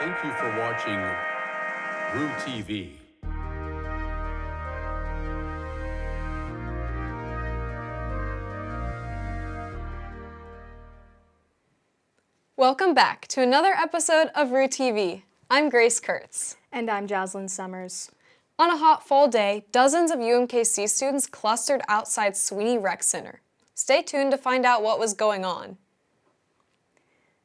Thank you for watching RooTV. Welcome back to another episode of RooTV. I'm Grace Kurtz. And I'm Jazlyn Summers. On a hot fall day, dozens of UMKC students clustered outside Sweeney Rec Center. Stay tuned to find out what was going on.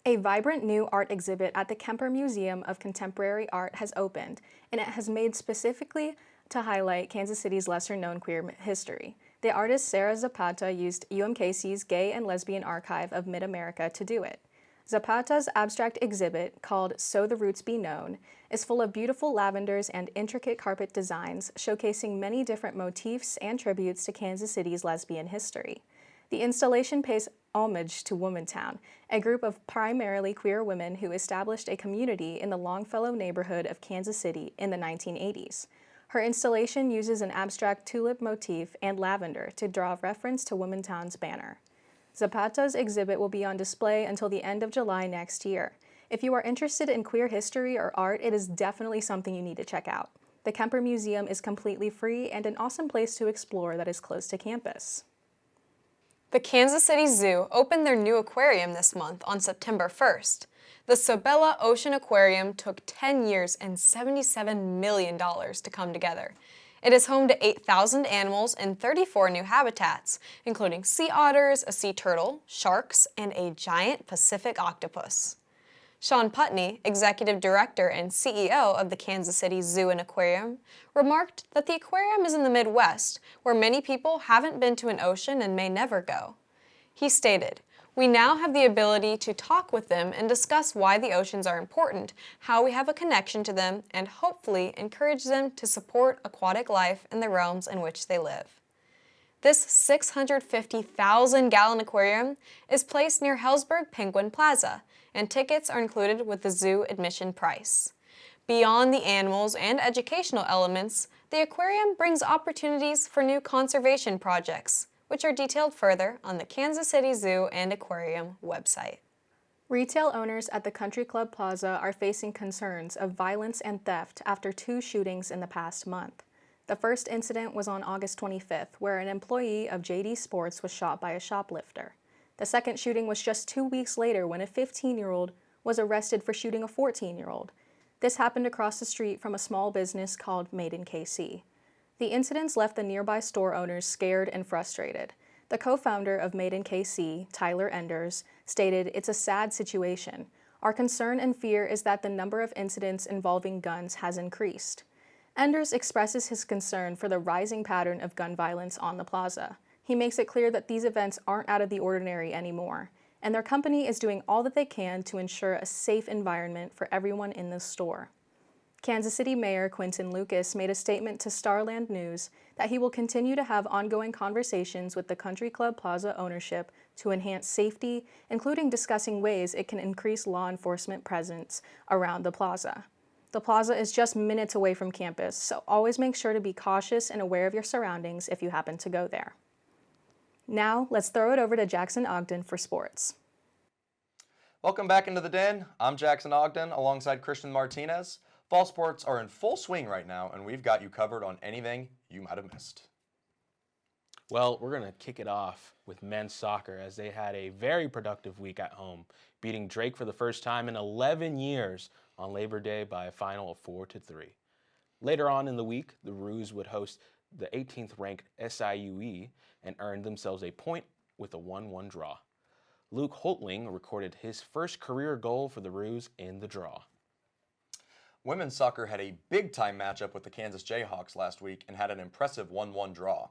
A vibrant new art exhibit at the Kemper Museum of Contemporary Art has opened, and it has made specifically to highlight Kansas City's lesser-known queer history. The artist Sarah Zapata used UMKC's Gay and Lesbian Archive of Mid-America to do it. Zapata's abstract exhibit, called So the Roots Be Known, is full of beautiful lavenders and intricate carpet designs showcasing many different motifs and tributes to Kansas City's lesbian history. The installation pays homage to Womantown, a group of primarily queer women who established a community in the Longfellow neighborhood of Kansas City in the 1980s. Her installation uses an abstract tulip motif and lavender to draw reference to Womantown's banner. Zapata's exhibit will be on display until the end of July next year. If you are interested in queer history or art, it is definitely something you need to check out. The Kemper Museum is completely free and an awesome place to explore that is close to campus. The Kansas City Zoo opened their new aquarium this month on September 1st. The Sobella Ocean Aquarium took 10 years and $77 million to come together. It is home to 8,000 animals in 34 new habitats, including sea otters, a sea turtle, sharks, and a giant Pacific octopus. Sean Putney, Executive Director and CEO of the Kansas City Zoo and Aquarium, remarked that the aquarium is in the Midwest, where many people haven't been to an ocean and may never go. He stated, "We now have the ability to talk with them and discuss why the oceans are important, how we have a connection to them, and hopefully encourage them to support aquatic life in the realms in which they live." This 650,000-gallon aquarium is placed near Hellsburg Penguin Plaza, and tickets are included with the zoo admission price. Beyond the animals and educational elements, the aquarium brings opportunities for new conservation projects, which are detailed further on the Kansas City Zoo and Aquarium website. Retail owners at the Country Club Plaza are facing concerns of violence and theft after 2 shootings in the past month. The first incident was on August 25th, where an employee of JD Sports was shot by a shoplifter. The second shooting was just 2 weeks later when a 15-year-old was arrested for shooting a 14-year-old. This happened across the street from a small business called Made in KC. The incidents left the nearby store owners scared and frustrated. The co-founder of Made in KC, Tyler Enders, stated, "It's a sad situation. Our concern and fear is that the number of incidents involving guns has increased." Enders expresses his concern for the rising pattern of gun violence on the plaza. He makes it clear that these events aren't out of the ordinary anymore, and their company is doing all that they can to ensure a safe environment for everyone in the store. Kansas City Mayor Quinton Lucas made a statement to Starland News that he will continue to have ongoing conversations with the Country Club Plaza ownership to enhance safety, including discussing ways it can increase law enforcement presence around the plaza. The plaza is just minutes away from campus, so always make sure to be cautious and aware of your surroundings if you happen to go there. Now, let's throw it over to Jackson Ogden for sports. Welcome back into the Den. I'm Jackson Ogden alongside Cristian Martinez. Fall sports are in full swing right now, and we've got you covered on anything you might have missed. Well, we're going to kick it off with men's soccer as they had a very productive week at home, beating Drake for the first time in 11 years on Labor Day by a final of 4-3. Later on in the week, the Roos would host the 18th ranked SIUE and earned themselves a point with a 1-1 draw. Luke Holtling recorded his first career goal for the Roos in the draw. Women's soccer had a big-time matchup with the Kansas Jayhawks last week and had an impressive 1-1 draw.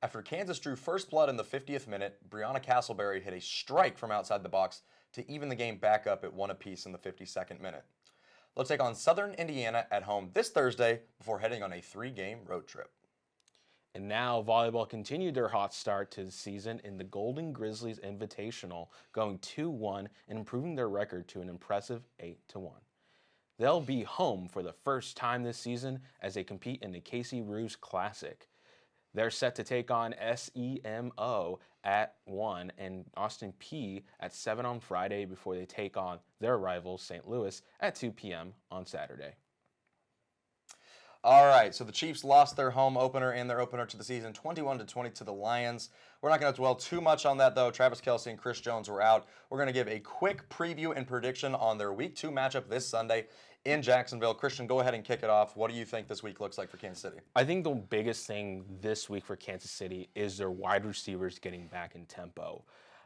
After Kansas drew first blood in the 50th minute, Brianna Castleberry hit a strike from outside the box to even the game back up at 1 apiece in the 52nd minute. They'll take on Southern Indiana at home this Thursday before heading on a 3-game road trip. And now volleyball continued their hot start to the season in the Golden Grizzlies Invitational, going 2-1 and improving their record to an impressive 8-1. They'll be home for the first time this season as they compete in the KC Roos Classic. They're set to take on SEMO at 1 and Austin P at 7 on Friday before they take on their rivals St. Louis at 2 p.m. on Saturday. All right, so the Chiefs lost their home opener and their opener to the season 21-20 to the Lions. We're not going to dwell too much on that, though. Travis Kelce and Chris Jones were out. We're going to give a quick preview and prediction on their Week 2 matchup this Sunday in Jacksonville. Cristian, go ahead and kick it off. What do you think this week looks like for Kansas City? I think the biggest thing this week for Kansas City is their wide receivers getting back in tempo.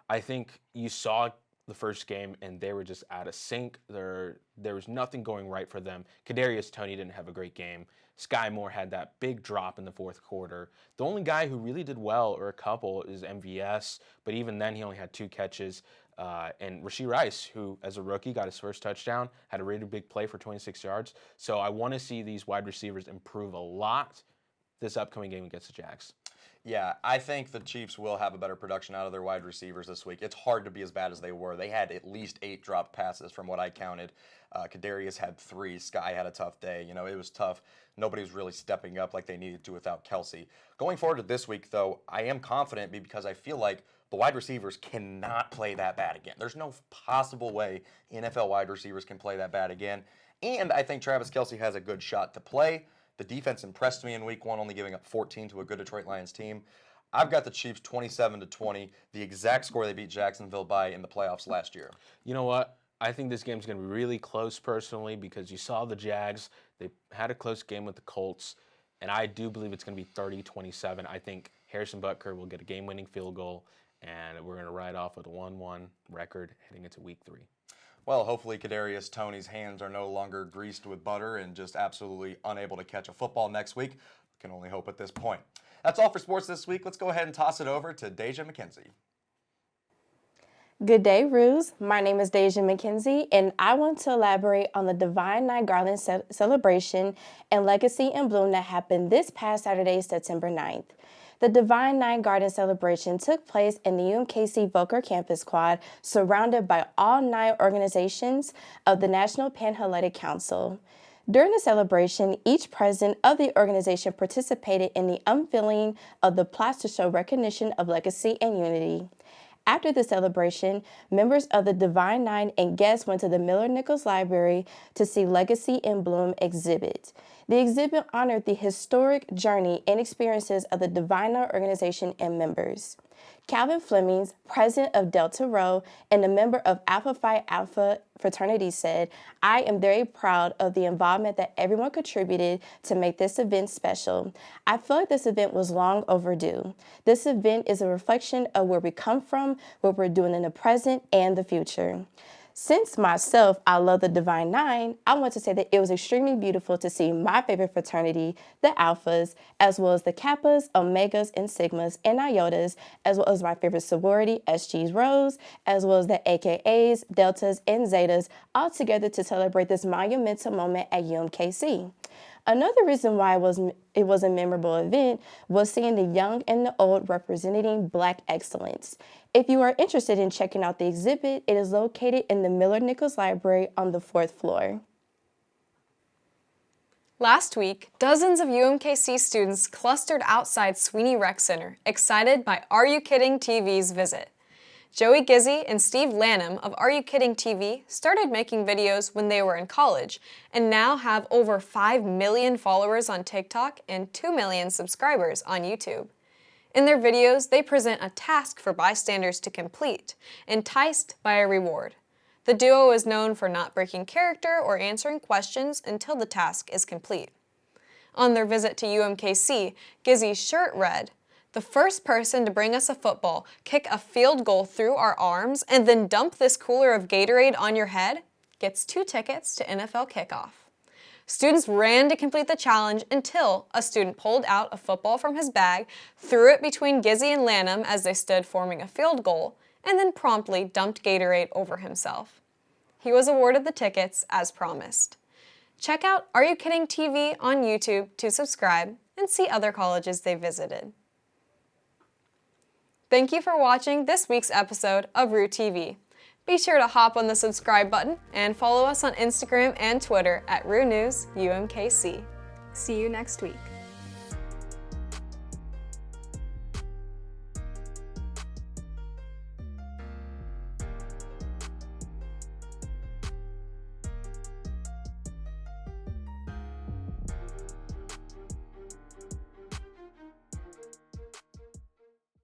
I think you saw the first game, and they were just out of sync. There was nothing going right for them. Kadarius Toney didn't have a great game. Sky Moore had that big drop in the fourth quarter. The only guy who really did well, or a couple, is MVS, but even then he only had 2 catches. And Rashee Rice, who as a rookie got his first touchdown, had a really big play for 26 yards. So I want to see these wide receivers improve a lot this upcoming game against the Jags. Yeah, I think the Chiefs will have a better production out of their wide receivers this week. It's hard to be as bad as they were. They had at least 8 dropped passes from what I counted. Kadarius had 3. Sky had a tough day. You know, it was tough. Nobody was really stepping up like they needed to without Kelce. Going forward to this week, though, I am confident because I feel like the wide receivers cannot play that bad again. There's no possible way NFL wide receivers can play that bad again. And I think Travis Kelce has a good shot to play. The defense impressed me in Week 1, only giving up 14 to a good Detroit Lions team. I've got the Chiefs 27-20, the exact score they beat Jacksonville by in the playoffs last year. You know what? I think this game's going to be really close personally because you saw the Jags. They had a close game with the Colts, and I do believe it's going to be 30-27. I think Harrison Butker will get a game-winning field goal, and we're going to ride off with a 1-1 record heading into Week 3. Well, hopefully Kadarius Toney's hands are no longer greased with butter and just absolutely unable to catch a football next week. Can only hope at this point. That's all for sports this week. Let's go ahead and toss it over to Deja McKenzie. Good day, Ruse. My name is Deja McKenzie, and I want to elaborate on the Divine Nine Garland celebration and Legacy in Bloom that happened this past Saturday, September 9th. The Divine Nine Garden celebration took place in the UMKC Volker Campus Quad, surrounded by all 9 organizations of the National Panhellenic Council. During the celebration, each president of the organization participated in the unveiling of the plaques to show recognition of legacy and unity. After the celebration, members of the Divine Nine and guests went to the Miller Nichols Library to see Legacy in Bloom exhibit. The exhibit honored the historic journey and experiences of the Divine Nine organization and members. Calvin Flemings, president of Delta Rho and a member of Alpha Phi Alpha fraternity, said, "I am very proud of the involvement that everyone contributed to make this event special. I feel like this event was long overdue. This event is a reflection of where we come from, what we're doing in the present, and the future." Since myself, I love the Divine Nine, I want to say that it was extremely beautiful to see my favorite fraternity, the Alphas, as well as the Kappas, Omegas, and Sigmas, and Iotas, as well as my favorite sorority, SG's Rose, as well as the AKAs, Deltas, and Zetas, all together to celebrate this monumental moment at UMKC. Another reason why it was a memorable event was seeing the young and the old representing Black excellence. If you are interested in checking out the exhibit, it is located in the Miller Nichols Library on the 4th floor. Last week, dozens of UMKC students clustered outside Sweeney Rec Center, excited by Are You Kidding TV's visit. Joey Gizzy and Steve Lanham of Are You Kidding TV started making videos when they were in college and now have over 5 million followers on TikTok and 2 million subscribers on YouTube. In their videos, they present a task for bystanders to complete, enticed by a reward. The duo is known for not breaking character or answering questions until the task is complete. On their visit to UMKC, Gizzy's shirt read, "The first person to bring us a football, kick a field goal through our arms, and then dump this cooler of Gatorade on your head gets 2 tickets to NFL kickoff." Students ran to complete the challenge until a student pulled out a football from his bag, threw it between Gizzy and Lanham as they stood forming a field goal, and then promptly dumped Gatorade over himself. He was awarded the tickets as promised. Check out Are You Kidding TV on YouTube to subscribe and see other colleges they visited. Thank you for watching this week's episode of RooTV. Be sure to hop on the subscribe button and follow us on Instagram and Twitter at RooNewsUMKC. See you next week.